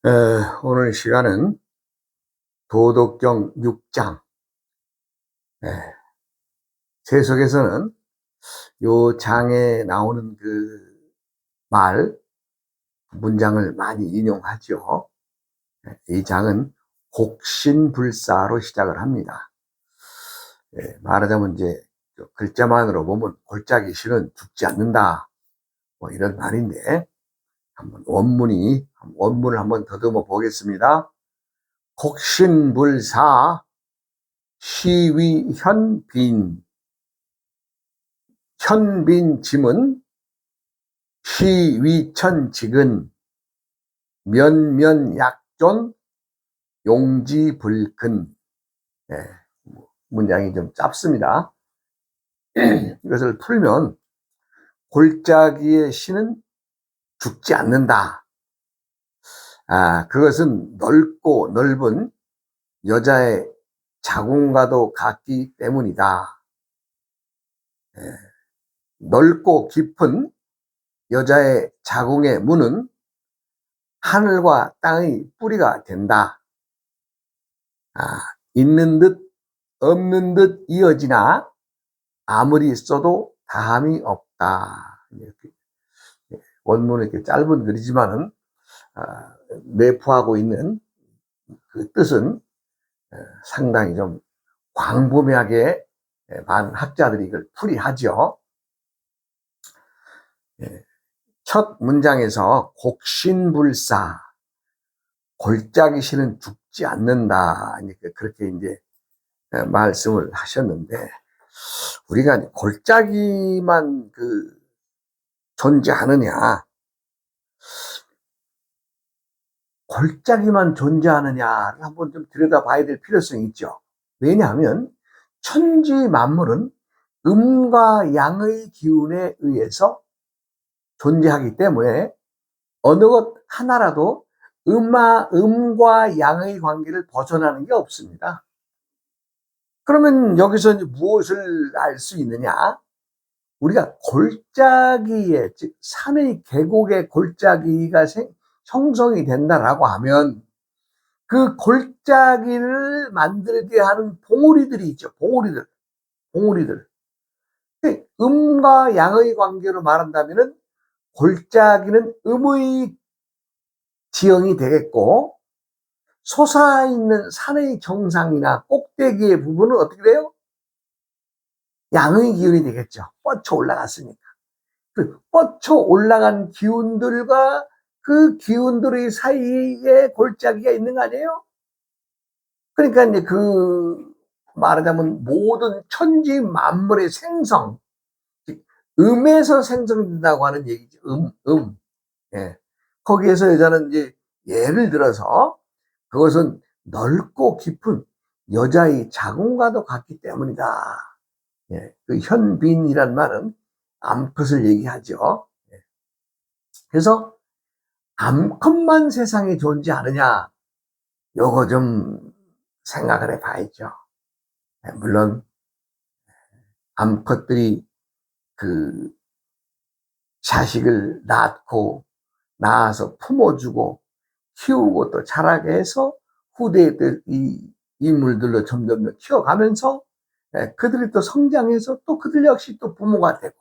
에, 오늘 시간은 도덕경 6장, 세속에서는 요 장에 나오는 그 문장을 많이 인용하죠. 이 장은 곡신불사로 시작을 합니다. 말하자면 이제 글자만으로 보면 골짜기 실은 죽지 않는다, 뭐 이런 말인데, 원문을 한번 더듬어 보겠습니다. 곡신불사 시위현빈, 현빈짐은 시위천직은 면면약존 용지불근. 예, 문장이 좀 짧습니다. 이것을 풀면 골짜기의 신은 죽지 않는다. 그것은 넓고 넓은 여자의 자궁과도 같기 때문이다. 예, 넓고 깊은 여자의 자궁의 문은 하늘과 땅의 뿌리가 된다. 있는 듯 없는 듯 이어지나 아무리 써도 다함이 없다. 이렇게 원문은 이렇게 짧은 글이지만은 내포하고 있는 그 뜻은 상당히 좀 광범위하게 많은 학자들이 이걸 풀이하죠. 첫 문장에서 곡신불사, 골짜기 신은 죽지 않는다. 그렇게 이제 말씀을 하셨는데, 우리가 골짜기만 존재하느냐, 골짜기만 존재하느냐를 한번 좀 들여다봐야 될 필요성이 있죠. 왜냐하면 천지 만물은 음과 양의 기운에 의해서 존재하기 때문에 어느 것 하나라도 음과 양의 관계를 벗어나는 게 없습니다. 그러면 여기서 무엇을 알 수 있느냐? 우리가 골짜기에, 즉 산의 계곡의 골짜기가 형성이 된다라고 하면 그 골짜기를 만들게 하는 봉우리들이 있죠. 봉우리들. 음과 양의 관계로 말한다면은 골짜기는 음의 지형이 되겠고, 솟아있는 산의 정상이나 꼭대기의 부분은 어떻게 돼요? 양의 기운이 되겠죠. 뻗쳐 올라갔으니까. 그 뻗쳐 올라간 기운들과 그 기운들의 사이에 골짜기가 있는 거 아니에요? 그러니까 이제 말하자면 모든 천지 만물의 생성, 음에서 생성된다고 하는 얘기죠. 예. 거기에서 여자는 이제 예를 들어서 그것은 넓고 깊은 여자의 자궁과도 같기 때문이다. 예. 그 현빈이란 말은 암컷을 얘기하죠. 예. 그래서 암컷만 세상에 존재하느냐, 요거 좀 생각을 해봐야죠. 예. 물론 암컷들이 그 자식을 낳아서 품어주고 키우고 또 자라게 해서 후대들 이 인물들로 점점 키워가면서 그들이 또 성장해서 또 그들 역시 또 부모가 되고,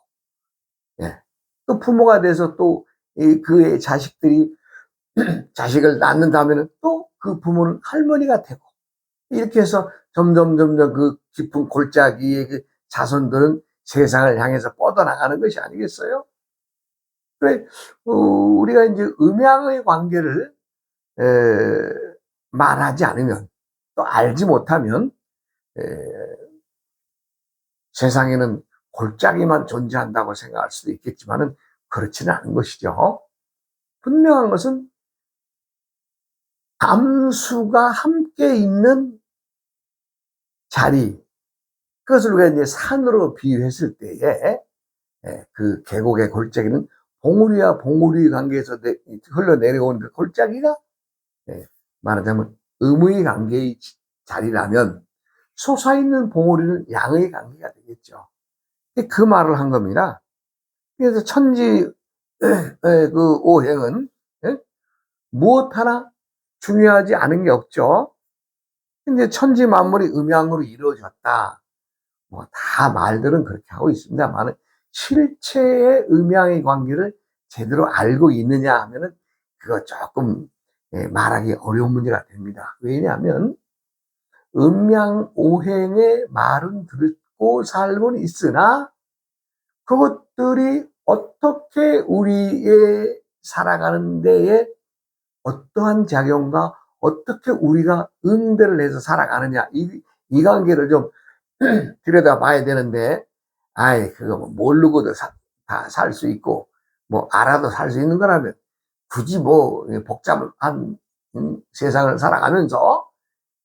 또 부모가 돼서 또 그의 자식들이 자식을 낳는다면 또 그 부모는 할머니가 되고, 이렇게 해서 점점 그 깊은 골짜기의 그 자손들은 세상을 향해서 뻗어나가는 것이 아니겠어요? 그래, 우리가 이제 음양의 관계를 말하지 않으면, 또 알지 못하면 세상에는 골짜기만 존재한다고 생각할 수도 있겠지만은 그렇지는 않은 것이죠. 분명한 것은 암수가 함께 있는 자리, 그것을 우리가 이제 산으로 비유했을 때에 그 계곡의 골짜기는 봉우리와 봉우리 관계에서 흘러내려오는 그 골짜기가 말하자면 음의 관계의 자리라면 솟아있는 봉우리는 양의 관계가 되겠죠. 그 말을 한 겁니다. 그래서 천지 그 오행은 무엇 하나 중요하지 않은 게 없죠. 근데 천지 만물이 음양으로 이루어졌다. 뭐 다 말들은 그렇게 하고 있습니다만 실체의 음양의 관계를 제대로 알고 있느냐 하면은 그거 조금 말하기 어려운 문제가 됩니다. 왜냐하면 음양오행의 말은 듣고 살고는 있으나 그것들이 어떻게 우리의 살아가는 데에 어떠한 작용과 어떻게 우리가 응대를 해서 살아가느냐 이 관계를 좀 들여다봐야 되는데 아이 그거 뭐 모르고도 다 살 수 있고 뭐 알아도 살 수 있는 거라면 굳이 뭐 복잡한 세상을 살아가면서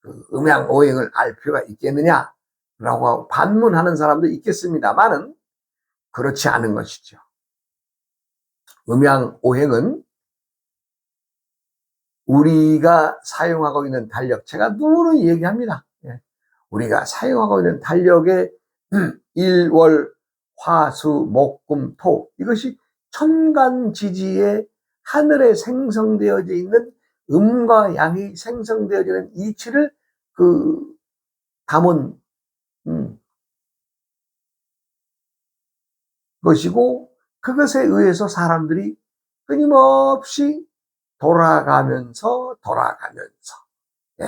그 음양오행을 알 필요가 있겠느냐라고 반문하는 사람도 있겠습니다만은 그렇지 않은 것이죠. 음양오행은 우리가 사용하고 있는 달력, 제가 누누이 얘기합니다. 우리가 사용하고 있는 달력의 일월, 화, 수, 목, 금, 토 이것이 천간지지에 하늘에 생성되어져 있는 음과 양이 생성되어지는 이치를 담은 것이고 그것에 의해서 사람들이 끊임없이 돌아가면서 예,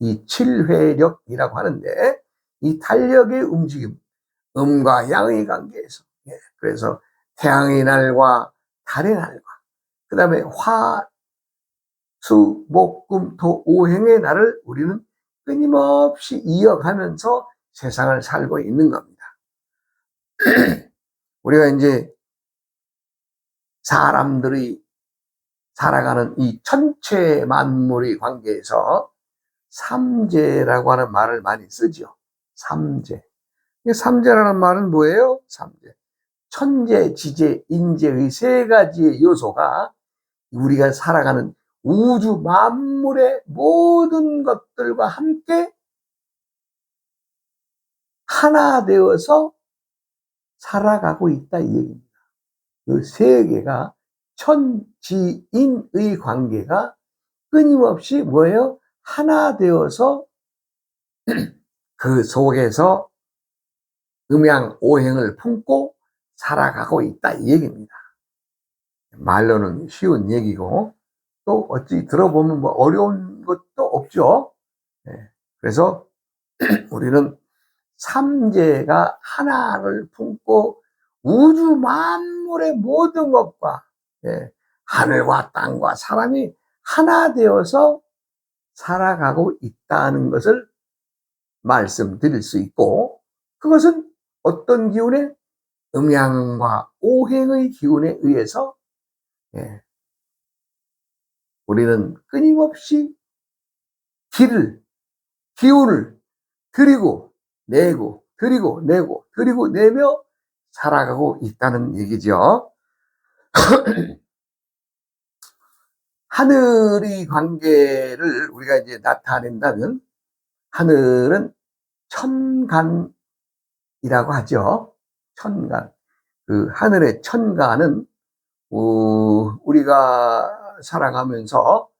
이 칠회력이라고 하는데 이 달력의 움직임, 음과 양의 관계에서 그래서 태양의 날과 달의 날과 그 다음에 화, 수, 목, 금, 토, 오행의 날을 우리는 끊임없이 이어가면서 세상을 살고 있는 겁니다. 우리가 이제 사람들이 살아가는 이 천체 만물의 관계에서 삼재라고 하는 말을 많이 쓰죠. 삼재. 삼재라는 말은 뭐예요? 삼재. 천재, 지재, 인재의 세 가지의 요소가 우리가 살아가는 우주 만물의 모든 것들과 함께 하나 되어서 살아가고 있다 이 얘기입니다. 그 세 개가 천지인의 관계가 끊임없이 뭐예요? 하나 되어서 그 속에서 음양오행을 품고 살아가고 있다 이 얘기입니다. 말로는 쉬운 얘기고 또 어찌 들어보면 뭐 어려운 것도 없죠. 그래서 우리는 삼재가 하나를 품고 우주 만물의 모든 것과 하늘과 땅과 사람이 하나 되어서 살아가고 있다는 것을 말씀드릴 수 있고 그것은 어떤 기운에 음양과 오행의 기운에 의해서 우리는 끊임없이 기운을 드리고 내고 드리고 내고 드리고 내며 살아가고 있다는 얘기죠. 하늘의 관계를 우리가 이제 나타낸다면 하늘은 천간이라고 하죠. 천간. 그 하늘의 천간은 우리가 살아가면서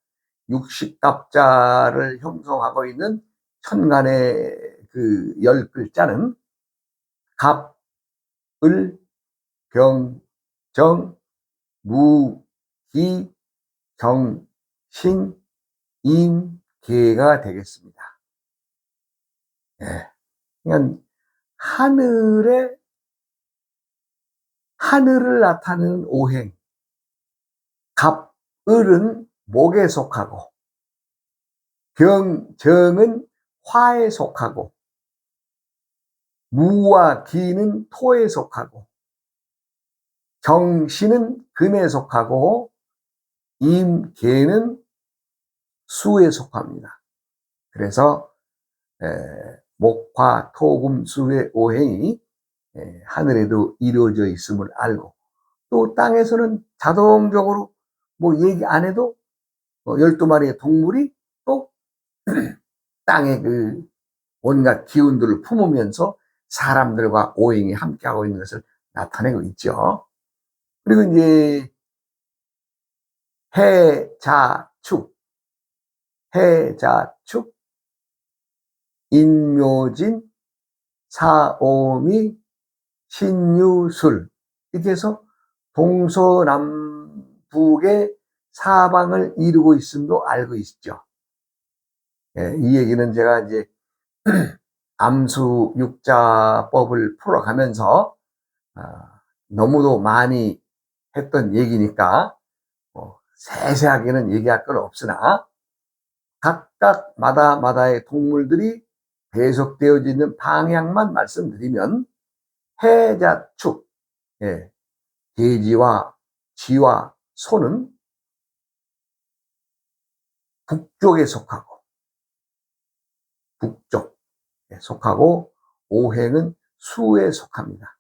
육식갑자를 형성하고 있는 천간의 그 10글자는 갑, 을, 병, 정, 무, 기, 경, 신, 임, 계가 되겠습니다. 그러니까 하늘을 나타내는 오행, 갑, 을은 목에 속하고 병, 정은 화에 속하고 무와 기는 토에 속하고 경신은 금에 속하고 임계는 수에 속합니다. 그래서 목화 토금 수의 오행이 하늘에도 이루어져 있음을 알고 또 땅에서는 자동적으로 뭐 얘기 안 해도 12마리의 동물이 또 땅의 그 온갖 기운들을 품으면서 사람들과 오행이 함께하고 있는 것을 나타내고 있죠. 그리고 이제 해, 자, 축. 해자축, 인묘진, 사오미, 신유술, 이렇게 해서 동서남북의 사방을 이루고 있음도 알고 있죠. 예, 이 얘기는 제가 이제 암수육자법을 풀어가면서 너무도 많이 했던 얘기니까 세세하게는 얘기할 건 없으나 각각 마다의 동물들이 배속되어지는 방향만 말씀드리면 해자축, 예, 돼지와 쥐와 소는 북쪽에 속하고 오행은 수에 속합니다.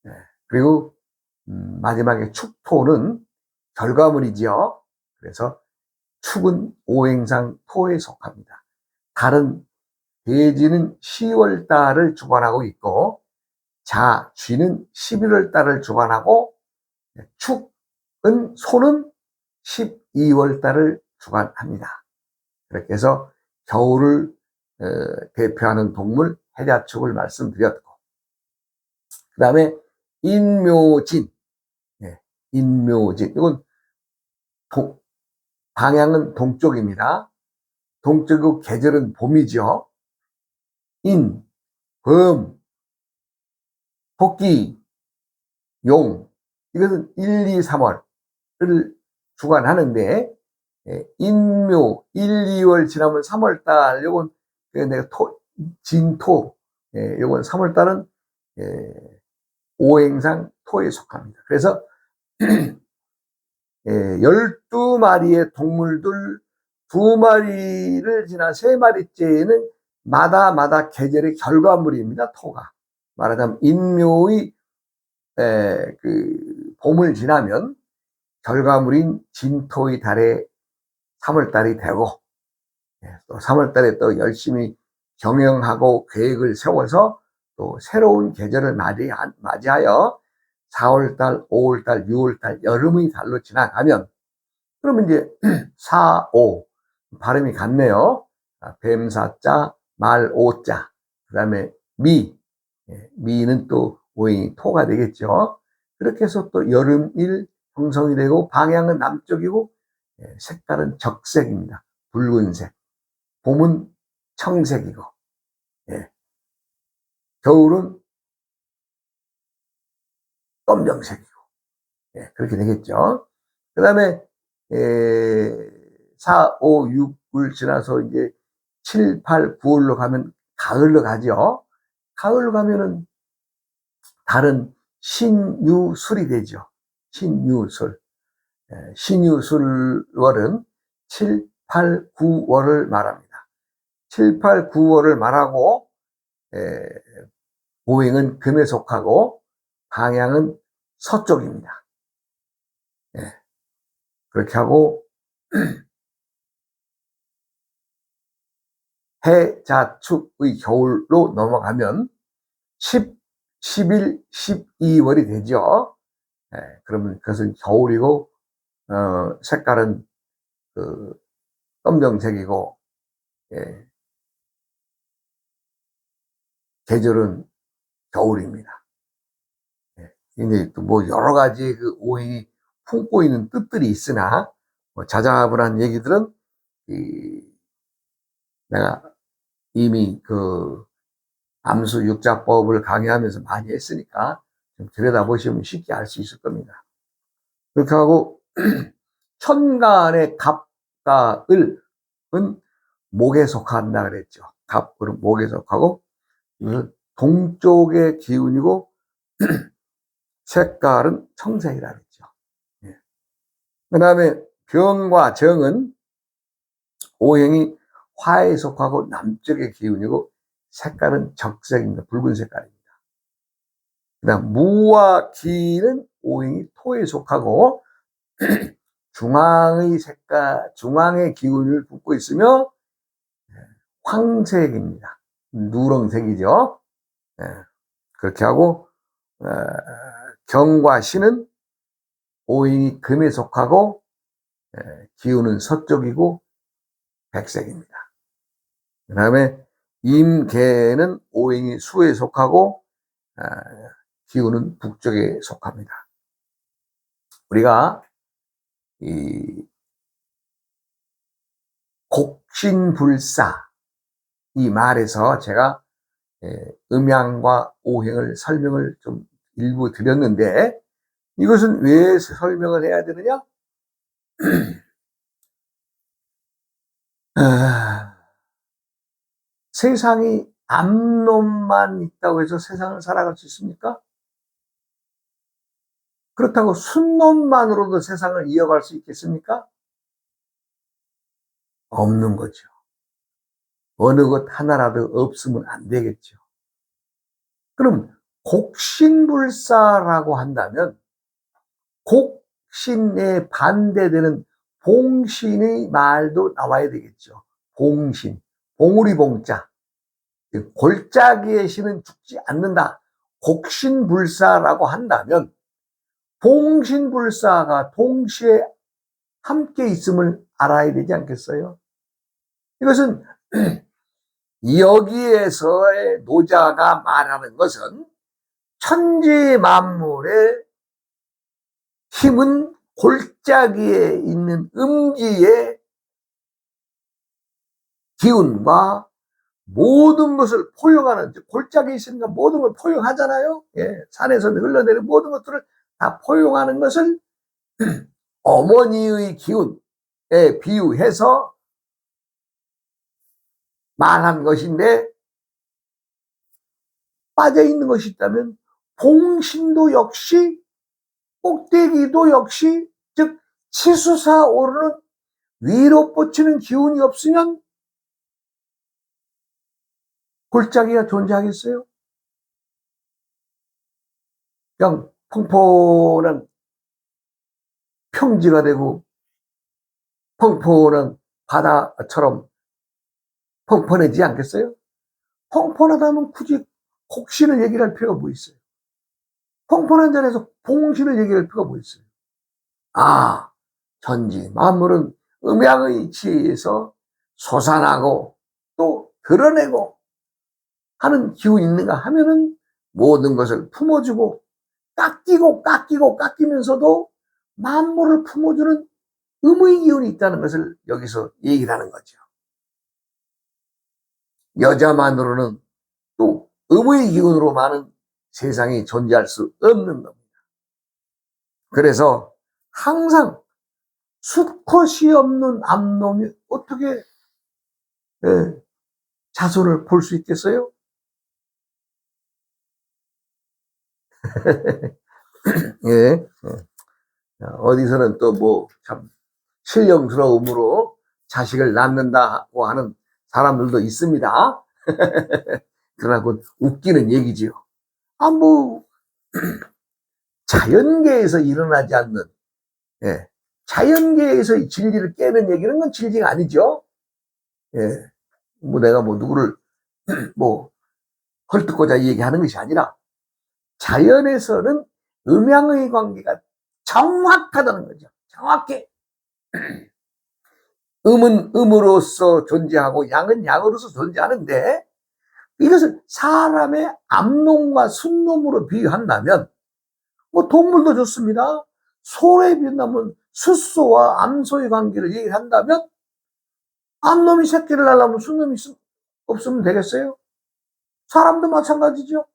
예, 그리고 마지막에 축토는 결과물이지요. 그래서 축은 오행상 토에 속합니다. 달은 돼지는 10월 달을 주관하고 있고 쥐는 11월 달을 주관하고 소는 12월 달을 주관합니다. 그렇게 해서 겨울을 대표하는 동물 해자축을 말씀드렸고, 그 다음에 인묘진, 인묘진, 이건 방향은 동쪽입니다. 동쪽이고 계절은 봄이죠. 범, 토끼, 용, 이것은 1, 2, 3월을 주관하는데 인묘 1, 2월 지나면 3월달, 요건 내가 진토, 요건 3월달은 오행상 토에 속합니다. 그래서 12마리의 동물들 2마리를 지나 3마리째에는 마다 계절의 결과물입니다. 토가. 말하자면 인묘의 그 봄을 지나면 결과물인 진토의 달에 3월달이 되고 또 3월달에 또 열심히 경영하고 계획을 세워서 또 새로운 계절을 맞이하여 4월달, 5월달, 6월달 여름의 달로 지나가면 그러면 이제 4, 5 발음이 같네요. 뱀사자, 말오자, 그 다음에 미는 또 오행이 토가 되겠죠. 그렇게 해서 또 여름일 형성이 되고 방향은 남쪽이고 색깔은 적색입니다. 붉은색. 봄은 청색이고 겨울은 검정색이고 그렇게 되겠죠. 그 다음에 4, 5, 6을 지나서 이제 7, 8, 9월로 가면 가을로 가죠. 가을로 가면은 달은 신유술이 되죠. 신유술. 신유술월은 7, 8, 9월을 말합니다. 7, 8, 9월을 말하고 오행은 금에 속하고 방향은 서쪽입니다. 그렇게 하고 해자축의 겨울로 넘어가면 11, 12월이 되죠. 그러면 그것은 겨울이고 색깔은 검정색이고 계절은 겨울입니다. 이제 또 뭐 여러 가지 그 오행이 품고 있는 뜻들이 있으나 자자분한 얘기들은 내가 이미 그 암수육자법을 강의하면서 많이 했으니까 좀 들여다보시면 쉽게 알 수 있을 겁니다. 그렇게 하고 천간의 갑과 을은 목에 속한다 그랬죠. 갑은 목에 속하고 동쪽의 기운이고 색깔은 청색이라 그랬죠. 그 다음에 병과 정은 오행이 화에 속하고 남쪽의 기운이고 색깔은 적색입니다. 붉은 색깔입니다. 그 다음 무와 기는 오행이 토에 속하고 중앙의 기운을 붓고 있으며 황색입니다. 누렁색이죠. 그렇게 하고 경과 신은 오행이 금에 속하고 기운은 서쪽이고 백색입니다. 그 다음에 임계는 오행이 수에 속하고 기운은 북쪽에 속합니다. 우리가 이 곡신불사 이 말에서 제가 음양과 오행을 설명을 좀 일부 드렸는데, 이것은 왜 설명을 해야 되느냐? 세상이 암놈만 있다고 해서 세상을 살아갈 수 있습니까? 그렇다고 순놈만으로도 세상을 이어갈 수 있겠습니까? 없는 거죠. 어느 것 하나라도 없으면 안 되겠죠. 그럼 곡신불사라고 한다면 곡신에 반대되는 봉신의 말도 나와야 되겠죠. 봉신, 봉우리 봉자, 골짜기의 신은 죽지 않는다. 곡신불사라고 한다면 봉신불사가 동시에 함께 있음을 알아야 되지 않겠어요? 이것은 여기에서의 노자가 말하는 것은 천지 만물의 힘은 골짜기에 있는 음기의 기운과 모든 것을 포용하는, 골짜기에 있으니까 모든 걸 포용하잖아요. 예, 산에서 흘러내리는 모든 것들을 다 포용하는 것을 어머니의 기운에 비유해서 말한 것인데, 빠져있는 것이 있다면 봉신도 역시, 꼭대기도 역시, 즉 치수사 오르는 위로 뻗치는 기운이 없으면 골짜기가 존재하겠어요? 그냥 펑펑한 평지가 되고 펑펑한 바다처럼 펑펑해지지 않겠어요? 펑펑하다면 굳이 곡신을 얘기를 할 필요가 뭐 있어요? 펑펑한 자리에서 봉신을 얘기할 필요가 뭐 있어요? 아, 전지 만물은 음양의 지혜에서 솟아나고 또 드러내고 하는 기운이 있는가 하면은 모든 것을 품어주고 깎이면서도 만물을 품어주는 음의 기운이 있다는 것을 여기서 얘기를 하는 거죠. 여자만으로는 또 음의 기운으로만은 세상이 존재할 수 없는 겁니다. 그래서 항상 수컷이 없는 암놈이 어떻게 자손을 볼 수 있겠어요? 예. 어디서는 또 뭐 참 신령스러움으로 자식을 낳는다고 하는 사람들도 있습니다. 그러나 그 웃기는 얘기지요. 뭐 자연계에서 일어나지 않는, 자연계에서 진리를 깨는 얘기는 건 진리가 아니죠. 뭐 내가 뭐 누구를 뭐 헐뜯고자 얘기하는 것이 아니라 자연에서는 음양의 관계가 정확하다는 거죠. 정확해. 음은 음으로서 존재하고 양은 양으로서 존재하는데, 이것을 사람의 암놈과 순놈으로 비유한다면, 뭐 동물도 좋습니다. 소에 비유한다면 숫소와 암소의 관계를 얘기한다면, 암놈이 새끼를 낳으려면 순놈이 없으면 되겠어요? 사람도 마찬가지죠.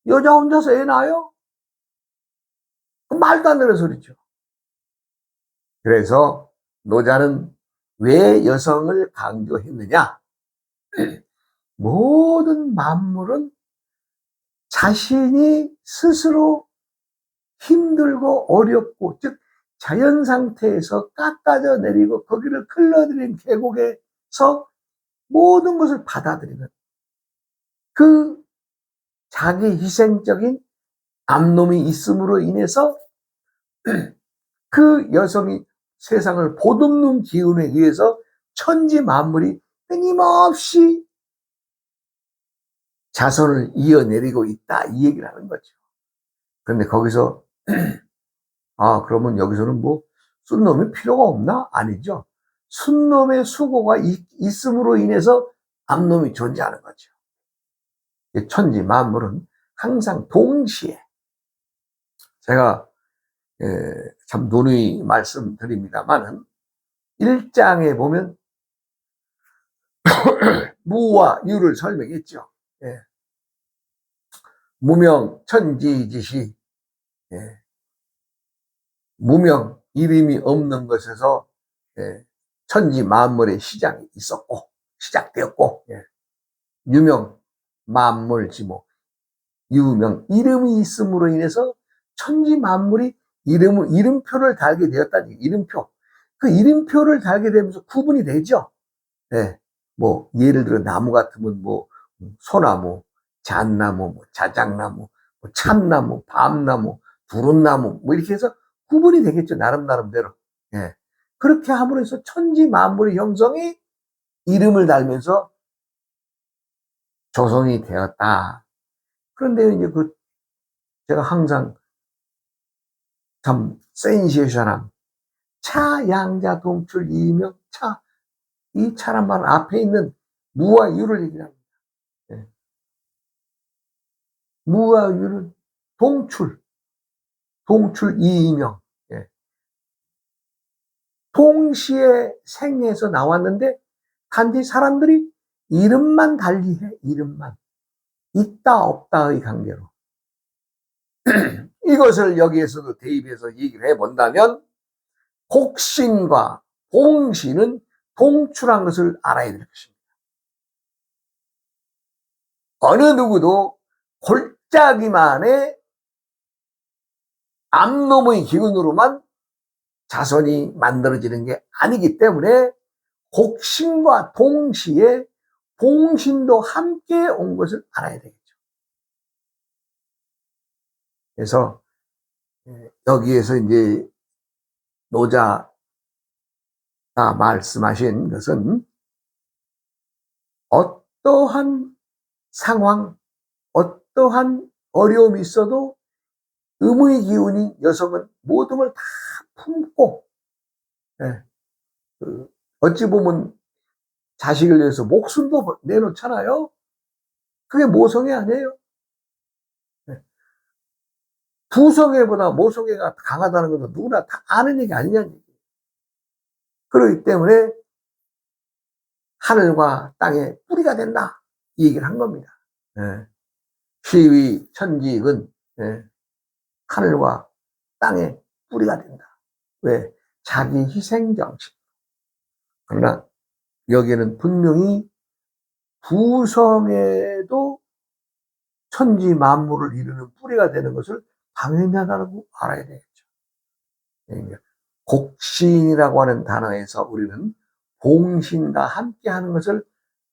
여자 혼자서 애 낳아요? 말도 안 되는 소리죠. 그래서 노자는 왜 여성을 강조했느냐? 모든 만물은 자신이 스스로 힘들고 어렵고, 즉 자연 상태에서 깎아져 내리고 거기를 흘러들인 계곡에서 모든 것을 받아들이는 그 자기 희생적인 암놈이 있음으로 인해서 그 여성이 세상을 보듬는 기운에 의해서 천지 만물이 끊임없이 자손을 이어내리고 있다, 이 얘기를 하는 거죠. 그런데 거기서 그러면 여기서는 뭐 쓴 놈이 필요가 없나? 아니죠. 순놈의 수고가 있음으로 인해서 암놈이 존재하는 거죠. 천지 만물은 항상 동시에, 제가 참 누누이 말씀드립니다만은 1장에 보면 무와 유를 설명했죠. 무명 천지지시, 무명 이름이 없는 것에서 천지 만물의 시작이 있었고 시작되었고, 유명 만물지모, 유명 이름이 있음으로 인해서 천지 만물이 이름표를 달게 되었다니. 이름표, 그 이름표를 달게 되면서 구분이 되죠. 뭐 예를 들어 나무 같으면 뭐 소나무, 잣나무, 뭐 자작나무, 뭐 참나무, 밤나무, 두릅나무, 뭐 이렇게 해서 구분이 되겠죠. 나름대로. 그렇게 함으로 해서 천지 만물의 형성이 이름을 달면서 조성이 되었다. 그런데 이제 제가 항상 참 센세이션한 차, 양자, 동출, 이명, 이 차란 말 앞에 있는 무와 유를 얘기합니다. 무와 유는 동출, 이명. 동시에 생에서 나왔는데 단지 사람들이 이름만 달리해. 이름만. 있다 없다의 관계로. 이것을 여기에서도 대입해서 얘기를 해본다면 곡신과 봉신은 동출한 것을 알아야 될 것입니다. 어느 누구도 골짜기만의 암놈의 기운으로만 자손이 만들어지는 게 아니기 때문에 곡신과 동시에 봉신도 함께 온 것을 알아야 되겠죠. 그래서 여기에서 이제 노자가 말씀하신 것은 어떠한 상황, 어떠한 어려움이 있어도 음의 기운이 여성은 모든 걸 다 품고, 어찌 보면 자식을 위해서 목숨도 내놓잖아요. 그게 모성애 아니에요? 부성애보다 모성애가 강하다는 것은 누구나 다 아는 얘기 아니냐는 얘기예요. 그렇기 때문에 하늘과 땅에 뿌리가 된다, 이 얘기를 한 겁니다. 시위 천직은 하늘과 땅에 뿌리가 된다. 왜? 자기 희생 정신. 그러나 여기에는 분명히 부성에도 천지 만물을 이루는 뿌리가 되는 것을 당연하다고 알아야 되겠죠. 곡신이라고 하는 단어에서 우리는 봉신과 함께 하는 것을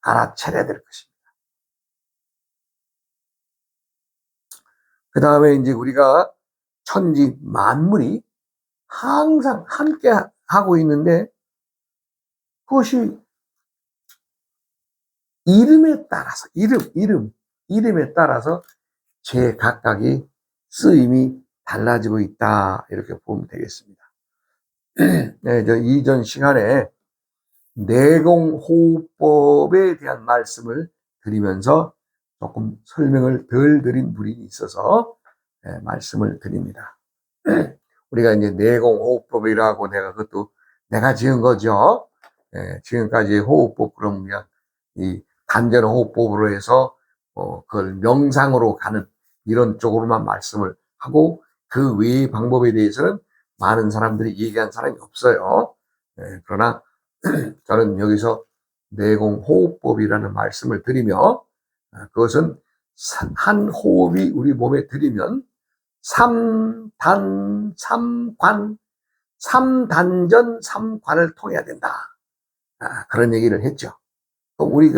알아차려야 될 것입니다. 그 다음에 이제 우리가 천지 만물이 항상 함께 하고 있는데 그것이 이름에 따라서, 이름에 따라서 제각각의 쓰임이 달라지고 있다, 이렇게 보면 되겠습니다. 저 이전 시간에 내공호흡법에 대한 말씀을 드리면서 조금 설명을 덜 드린 부분이 있어서 말씀을 드립니다. 우리가 이제 내공호흡법이라고 그것도 내가 지은 거죠. 지금까지 호흡법, 그럼 그냥 이 단전호흡법으로 해서 그걸 명상으로 가는 이런 쪽으로만 말씀을 하고 그 외의 방법에 대해서는 많은 사람들이 얘기한 사람이 없어요. 그러나 저는 여기서 내공호흡법이라는 말씀을 드리며, 그것은 한 호흡이 우리 몸에 들이면 3단, 3관, 3단전, 3관을 통해야 된다, 그런 얘기를 했죠. 우리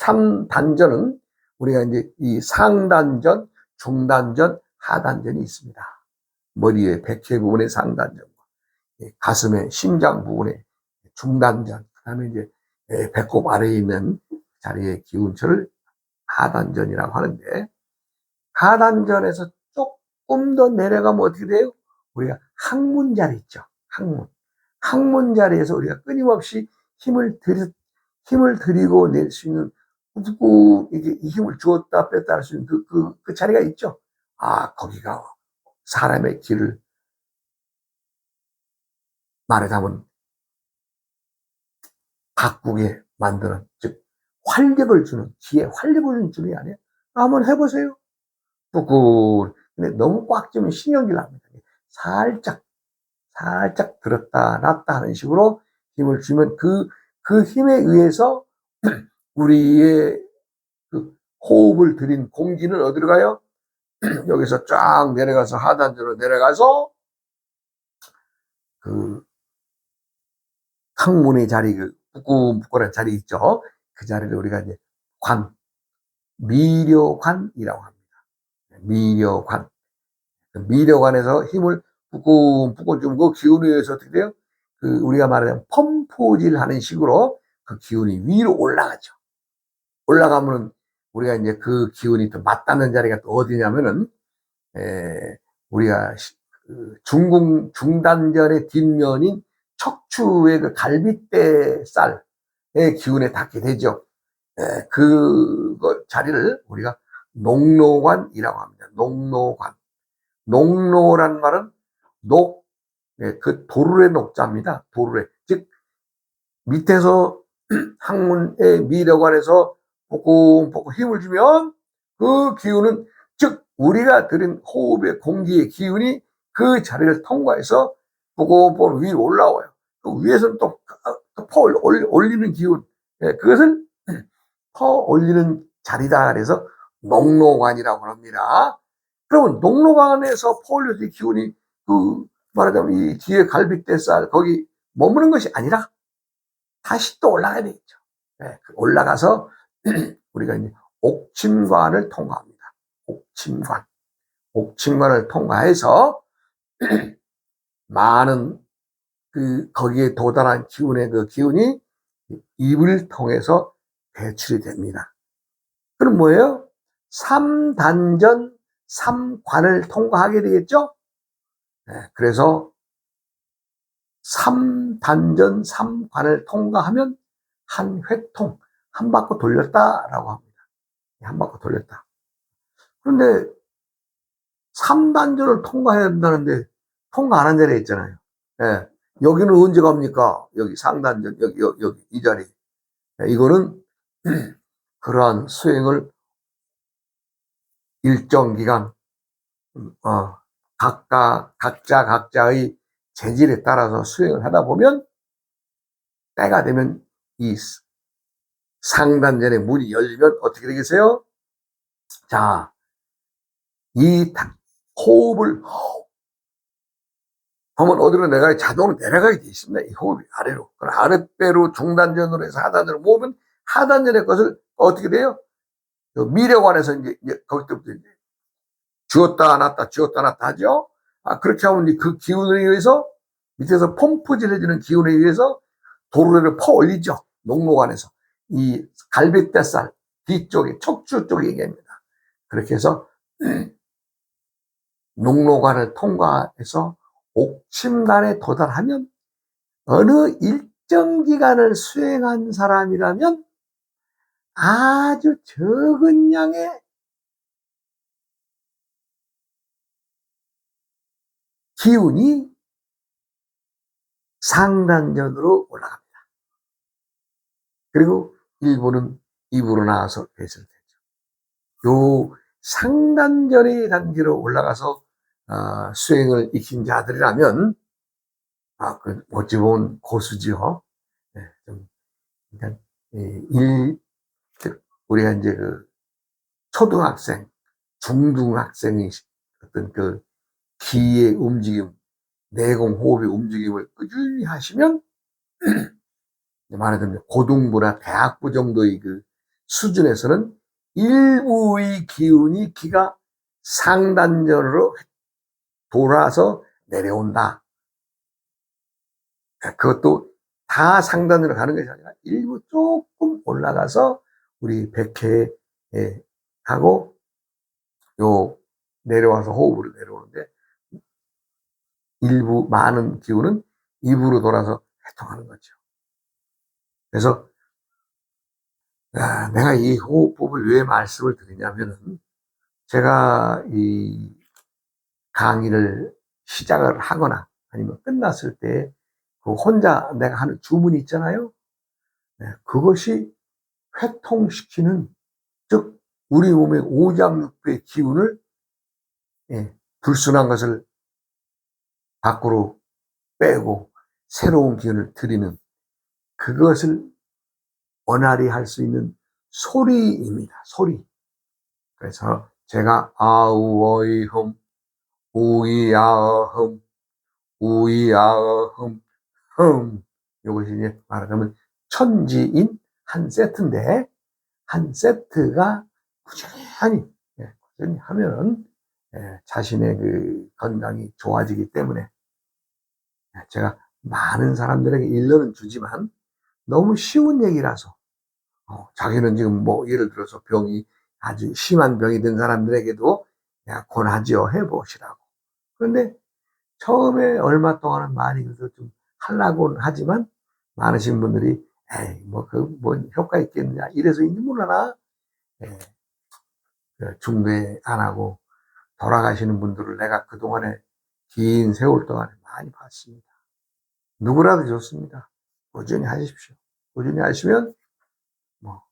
3단전은 우리가 이제 이 상단전, 중단전, 하단전이 있습니다. 머리의 백회 부분의 상단전과 가슴의 심장 부분의 중단전, 그 다음에 이제 배꼽 아래에 있는 자리의 기운처를 하단전이라고 하는데, 하단전에서 조금 더 내려가면 어떻게 돼요? 우리가 항문 자리 있죠. 항문. 항문 자리에서 우리가 끊임없이 힘을 들이고 낼 수 있는, 꾹꾹 이게 힘을 주었다 뺐다 할 수 있는 그 자리가 있죠. 거기가 사람의 길을 말하자면 바꾸게 만드는, 즉 활력을 주는, 귀에 활력을 주는 게 아니에요. 한번 해보세요. 꾹꾹. 근데 너무 꽉 쥐면 신경질 납니다. 살짝 들었다 놨다 하는 식으로 힘을 주면 그 힘에 의해서 우리의 그 호흡을 들인 공기는 어디로 가요? 여기서 쫙 내려가서 하단으로 내려가서 그 항문의 자리, 그 부끄부끄한 자리 있죠. 그 자리를 우리가 이제 미려관이라고 합니다. 미려관. 미려관에서 힘을 꾹꾹 주면 그 기운에 의해서 어떻게 돼요? 우리가 말하자면 펌프질 하는 식으로 그 기운이 위로 올라가죠. 올라가면은 우리가 이제 그 기운이 또 맞닿는 자리가 또 어디냐면은, 우리가 중단전의 뒷면인 척추의 그 갈비뼈 쌀의 기운에 닿게 되죠. 그 자리를 우리가 녹로관이라고 합니다. 녹로관. 녹로란 말은 그 도르의 녹자입니다. 도르의. 즉, 밑에서 항문의 미려관에서 볶음볶음 힘을 주면 그 기운은, 즉, 우리가 들인 호흡의 공기의 기운이 그 자리를 통과해서 볶음볶음 위로 올라와요. 그 위에서는 또 퍼 올리는 기운, 그것을 퍼 올리는 자리다. 그래서 녹로관이라고 합니다. 그러면 녹로관에서 퍼 올려진 기운이 말하자면 이 뒤에 갈비뼈살 거기 머무는 것이 아니라 다시 또 올라가야 되겠죠. 올라가서 우리가 이제 옥침관을 통과합니다. 옥침관을 통과해서 많은 거기에 도달한 기운의 그 기운이 입을 통해서 배출이 됩니다. 그럼 뭐예요? 3단전 3관을 통과하게 되겠죠? 그래서 3단전 3관을 통과하면 한 획통, 한 바퀴 돌렸다라고 합니다. 한 바퀴 돌렸다. 그런데 3단전을 통과해야 된다는데 통과 안 한 자리에 있잖아요. 여기는 언제 갑니까? 여기 상단전, 여기 이 자리. 이거는 그러한 수행을 일정 기간, 각자의 재질에 따라서 수행을 하다 보면 때가 되면 이 상단전의 문이 열리면 어떻게 되겠어요? 자, 이 호흡을 하면 어디로 내가 자동으로 내려가게 돼 있습니다. 이 호흡이 아래로. 아랫배로 중단전으로 해서 하단전으로 모으면 하단전의 것을 어떻게 돼요? 미려관에서 이제 거기서부터 이제 쥐었다 놨다 하죠. 그렇게 하면 그 기운에 의해서 밑에서 펌프질 해주는 기운에 의해서 도르래를 퍼 올리죠. 녹로관에서. 이 갈비뼈살 뒤쪽에 척추 쪽에 얘기합니다. 그렇게 해서 녹로관을 통과해서 옥침관에 도달하면 어느 일정 기간을 수행한 사람이라면 아주 적은 양의 기운이 상단전으로 올라갑니다. 그리고 일부는 입으로 나와서 배설되죠. 요 상단전의 단계로 올라가서 수행을 익힌 자들이라면 어찌 보면 고수지요. 우리가 이제 초등학생, 중등학생의 어떤 기의 움직임, 내공 호흡의 움직임을 꾸준히 하시면 말하자면 고등부나 대학부 정도의 수준에서는 일부의 기운이 기가 상단전으로 돌아서 내려온다. 그것도 다 상단으로 가는 것이 아니라 일부 조금 올라가서 우리 백회 하고 내려와서 호흡으로 내려오는데 일부 많은 기운은 입으로 돌아서 해통하는 거죠. 그래서 내가 이 호흡법을 왜 말씀을 드리냐면은 제가 이 강의를 시작을 하거나 아니면 끝났을 때 그 혼자 내가 하는 주문이 있잖아요. 그것이 회통시키는, 즉 우리 몸의 오장육부의 기운을, 불순한 것을 밖으로 빼고 새로운 기운을 드리는, 그것을 원활히 할 수 있는 소리입니다. 소리. 그래서 제가 아우어이흠 우이아어흠 우이아어흠 이것이 이제 말하자면 천지인 한 세트인데, 한 세트가 꾸준히 꾸준히 하면 자신의 그 건강이 좋아지기 때문에, 제가 많은 사람들에게 일러는 주지만 너무 쉬운 얘기라서, 자기는 지금 뭐 예를 들어서 병이 아주 심한 병이 든 사람들에게도 야 권하지요, 해보시라고. 그런데 처음에 얼마 동안은 많이 그래서 좀 하려고는 하지만 많으신 분들이 에이 뭐 그 뭐 효과 있겠느냐 이래서인지 몰라나 중매 안 하고 돌아가시는 분들을 내가 그동안에 긴 세월 동안에 많이 봤습니다. 누구라도 좋습니다. 꾸준히 하십시오. 꾸준히 하시면 뭐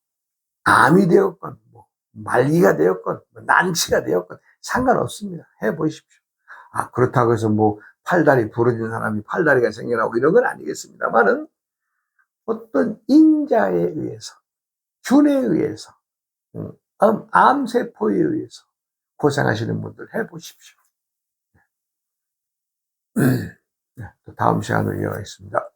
암이 되었건 뭐 말기가 되었건 뭐 난치가 되었건 상관없습니다. 해보십시오. 그렇다고 해서 뭐 팔다리 부러진 사람이 팔다리가 생겨나고 이런 건 아니겠습니다만은 어떤 인자에 의해서, 균에 의해서, 암세포에 의해서 고생하시는 분들 해보십시오. 또 다음 시간으로 이어가겠습니다.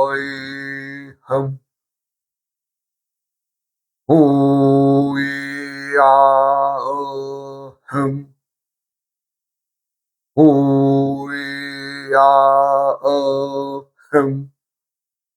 어우어이흠 오이아어흠 오이아어흠